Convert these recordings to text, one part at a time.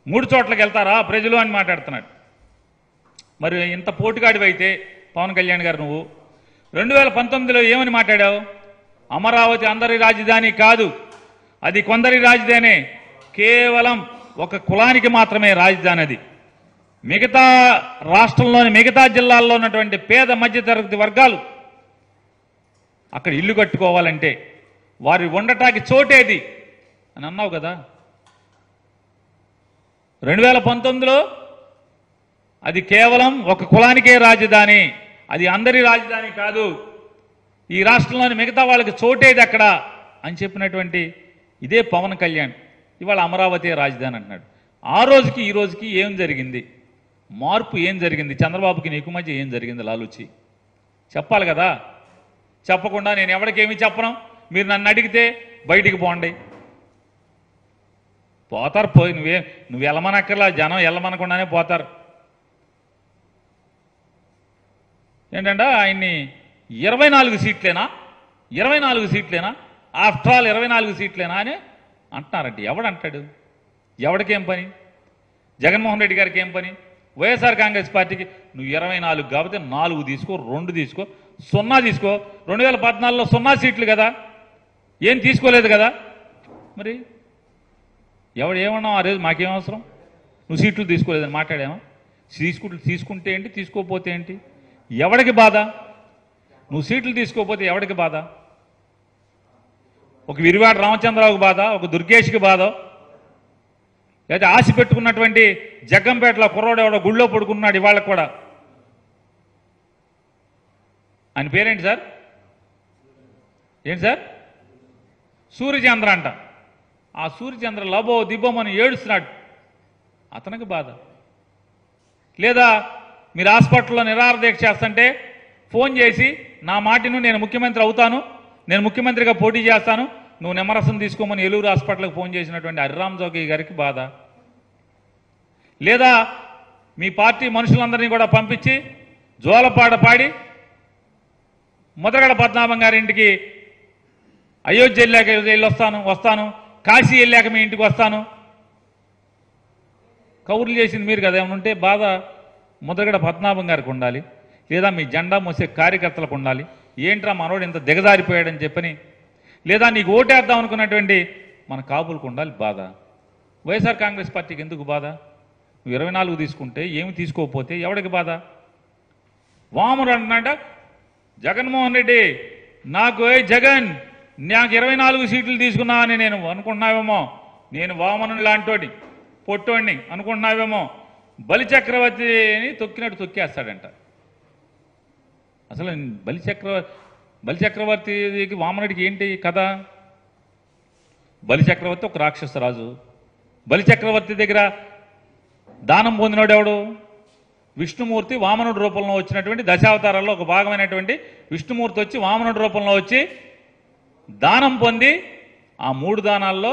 3 చోట్లకి వెళ్తారా ప్రజలు అని మాట్లాడుతున్నాడు. మరి ఇంత పోటుగాడివైతే పవన్ కళ్యాణ్ గారు నువ్వు 2019లో ఏమని మాట్లాడావు? అమరావతి అందరి రాజధాని కాదు, అది కొందరి రాజధానే, కేవలం ఒక కులానికి మాత్రమే రాజధాని అది. మిగతా రాష్ట్రంలోని మిగతా జిల్లాల్లో ఉన్నటువంటి పేద మధ్యతరగతి వర్గాలు అక్కడ ఇల్లు కట్టుకోవాలంటే వారి ఉండటానికి చోటేది అని అన్నావు కదా. 2019లో అది కేవలం ఒక కులానికే రాజధాని, అది అందరి రాజధాని కాదు, ఈ రాష్ట్రంలోని మిగతా వాళ్ళకి చోటేది అక్కడ అని చెప్పినటువంటి ఇదే పవన్ కళ్యాణ్ ఇవాళ అమరావతి రాజధాని అంటున్నాడు. ఆ రోజుకి ఈ రోజుకి ఏం జరిగింది? మార్పు ఏం జరిగింది? చంద్రబాబుకి నీకు మధ్య ఏం జరిగింది? లాలూచి చెప్పాలి కదా. చెప్పకుండా నేను ఎవరికేమీ చెప్పను, మీరు నన్ను అడిగితే బయటికి పోండి. పోతారు, పోయి నువ్వు వెళ్ళమనక్కర్లా, జనం వెళ్ళమనకుండానే పోతారు. ఏంటంటే ఆయన్ని 24 సీట్లేనా, 24 సీట్లేనా, ఆఫ్టర్ ఆల్ 24 సీట్లేనా అని అంటున్నారంటే ఎవడంటాడు? ఎవడికేం పని? జగన్మోహన్ రెడ్డి గారికి ఏం పని? వైఎస్ఆర్ కాంగ్రెస్ పార్టీకి నువ్వు 24 కాబట్టి 4 తీసుకో, 2 తీసుకో, 0 తీసుకో. 2014లో 0 సీట్లు కదా, ఏం తీసుకోలేదు కదా. మరి ఎవడు ఏమన్నావు ఆ రోజు? మాకేం అవసరం, నువ్వు సీట్లు తీసుకోలేదని మాట్లాడామా? తీసుకుంటే ఏంటి, తీసుకోకపోతే ఏంటి? ఎవడికి బాధ? నువ్వు సీట్లు తీసుకోకపోతే ఎవడికి బాధ? ఒక విరివాడ రామచంద్రరావుకి బాధ, ఒక దుర్గేష్కి బాధ, లేదా ఆశ పెట్టుకున్నటువంటి జగ్గంపేటలో కుర్రోడు ఎవడో గుళ్ళో పడుకున్నాడు ఇవాళ కూడా. ఆయన పేరేంటి సార్? ఏంటి సార్? సూర్యచంద్ర అంట. ఆ సూర్యచంద్ర లబో దిబ్బోమని ఏడుస్తున్నాడు, అతనికి బాధ. లేదా మీరు హాస్పిటల్లో నిరాహార దీక్ష చేస్తుంటే ఫోన్ చేసి నా మాటను నేను ముఖ్యమంత్రి అవుతాను, నేను ముఖ్యమంత్రిగా పోటీ చేస్తాను, నువ్వు నిమ్మరసం తీసుకోమని ఏలూరు హాస్పిటల్కి ఫోన్ చేసినటువంటి హరిరామ్ జోగి గారికి బాధ. లేదా మీ పార్టీ మనుషులందరినీ కూడా పంపించి జోలపాట పాడి ముద్రగడ పద్మనాభం గారింటికి అయోధ్య వెళ్ళి వస్తాను, కాశీ వెళ్ళాక మీ ఇంటికి వస్తాను కౌర్లు చేసింది మీరు కదా. ఏమైనా ఉంటే బాధ ముద్రగడ పద్మనాభం గారికి ఉండాలి, లేదా మీ జెండా మోసే కార్యకర్తలకు ఉండాలి. ఏంట్రా మనోడు ఇంత దిగజారిపోయాడని చెప్పని, లేదా నీకు ఓటేద్దాం అనుకున్నటువంటి మన కాపులకు ఉండాలి బాధ. వైఎస్ఆర్ కాంగ్రెస్ పార్టీకి ఎందుకు బాధ? నువ్వు 24 తీసుకుంటే ఏమి తీసుకోకపోతే ఎవడికి బాధ? వామనుడు అంటున్నాడ జగన్మోహన్ రెడ్డి, నాకు జగన్ నాకు 24 సీట్లు తీసుకున్నా అని నేను అనుకుంటున్నావేమో, నేను వామనుడు లాంటోడి పొట్టోడిని అనుకుంటున్నావేమో, బలిచక్రవర్తిని తొక్కినట్టు తొక్కేస్తాడంట. అసలు బలిచక్రవర్తికి వామనుడికి ఏంటి కథ? బలిచక్రవర్తి ఒక రాక్షస రాజు. బలిచక్రవర్తి దగ్గర దానం పొందినోడు ఎవడు? విష్ణుమూర్తి వామనుడి రూపంలో వచ్చినటువంటి దశావతారాల్లో ఒక భాగమైనటువంటి విష్ణుమూర్తి వచ్చి వామనుడి రూపంలో వచ్చి దానం పొంది ఆ 3 దానాల్లో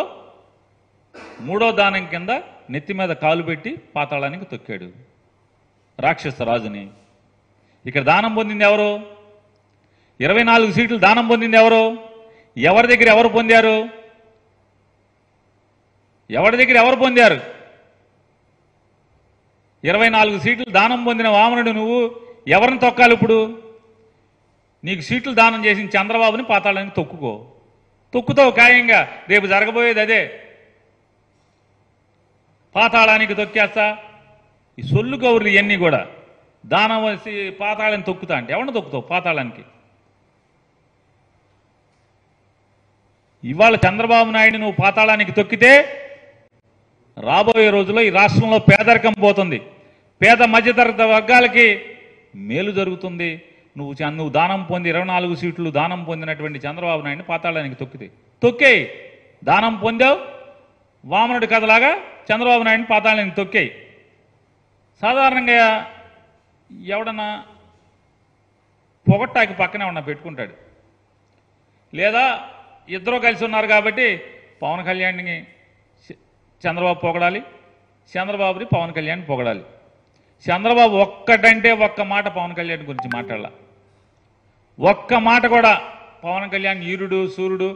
3వ దానం కింద నెత్తి మీద కాలు పెట్టి పాతాళానికి తొక్కాడు రాక్షస రాజుని. ఇక్కడ దానం పొందింది ఎవరు? 24 సీట్లు దానం పొందింది ఎవరు? ఎవరి దగ్గర ఎవరు పొందారు? ఎవరి దగ్గర ఎవరు పొందారు? 24 సీట్లు దానం పొందిన వామనుడు నువ్వు ఎవరిని తొక్కాలి ఇప్పుడు? నీకు సీట్లు దానం చేసిన చంద్రబాబుని పాతాళానికి తొక్కుతావు ఖాయంగా. రేపు జరగబోయేది అదే, పాతాళానికి తొక్కేస్తా. ఈ సొల్లు కౌర్లు ఇవన్నీ కూడా దానం వేసి పాతాళాన్ని తొక్కుతా అంటే ఎవరిని తొక్కుతావు పాతాళానికి? ఇవాళ చంద్రబాబు నాయుడు నువ్వు పాతాళానికి తొక్కితే రాబోయే రోజుల్లో ఈ రాష్ట్రంలో పేదరికం పోతుంది, పేద మధ్యతరగతి వర్గాలకి మేలు జరుగుతుంది. నువ్వు దానం పొంది 24 సీట్లు దానం పొందినటువంటి చంద్రబాబు నాయుడిని పాతాళానికి తొక్కేయి. దానం పొందావు, వామనుడి కథలాగా చంద్రబాబు నాయుడిని పాతాళానికి తొక్కేయి. సాధారణంగా ఎవడన్నా పొగట్టాకి పక్కనే ఉన్న పెట్టుకుంటాడు, లేదా ఇద్దరు కలిసి ఉన్నారు కాబట్టి పవన్ కళ్యాణ్ని చంద్రబాబు పొగడాలి, చంద్రబాబుని పవన్ కళ్యాణ్ పొగడాలి. చంద్రబాబు ఒక్కటంటే ఒక్క మాట పవన్ కళ్యాణ్ గురించి మాట్లాడాల, ఒక్క మాట కూడా. పవన్ కళ్యాణ్ ఈరుడు సూర్యుడు,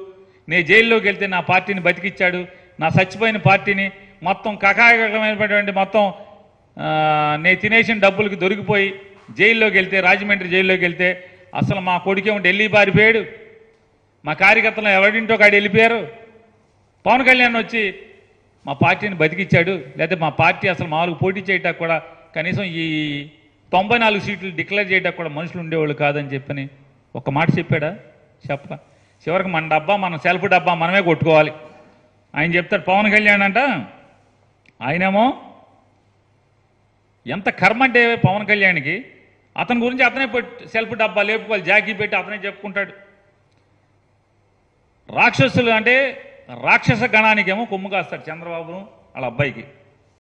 నేను జైల్లోకి వెళ్తే నా పార్టీని బతికిచ్చాడు, నా చచ్చిపోయిన పార్టీని మొత్తం కకాయకమైనటువంటి మొత్తం నేను తినేసిన డబ్బులకి దొరికిపోయి జైల్లోకి వెళ్తే, రాజమండ్రి జైల్లోకి వెళ్తే అసలు మా కొడుకేమో ఢిల్లీ పారిపోయాడు, మా కార్యకర్తలు ఎవరింటో కాడు వెళ్ళిపోయారు. పవన్ కళ్యాణ్ వచ్చి మా పార్టీని బతికిచ్చాడు, లేకపోతే మా పార్టీ అసలు మామూలుగా పోటీ చేయటానికి కూడా కనీసం ఈ 94 సీట్లు డిక్లేర్ చేయడానికి కూడా మనుషులు ఉండేవాళ్ళు కాదని చెప్పని ఒక మాట చెప్పాడా? చెప్ప. చివరికి మన డబ్బా, మన సెల్ఫ్ డబ్బా మనమే కొట్టుకోవాలి ఆయన చెప్తాడు. పవన్ కళ్యాణ్ అంట, ఆయనేమో ఎంత కర్మ అంటే పవన్ కళ్యాణ్కి, అతని గురించి అతనే సెల్ఫ్ డబ్బా లేపుకోవాలి, జాకీ పెట్టి అతనే చెప్పుకుంటాడు. రాక్షసులు అంటే రాక్షస గణానికేమో కొమ్ము కాస్తాడు చంద్రబాబును వాళ్ళ అబ్బాయికి.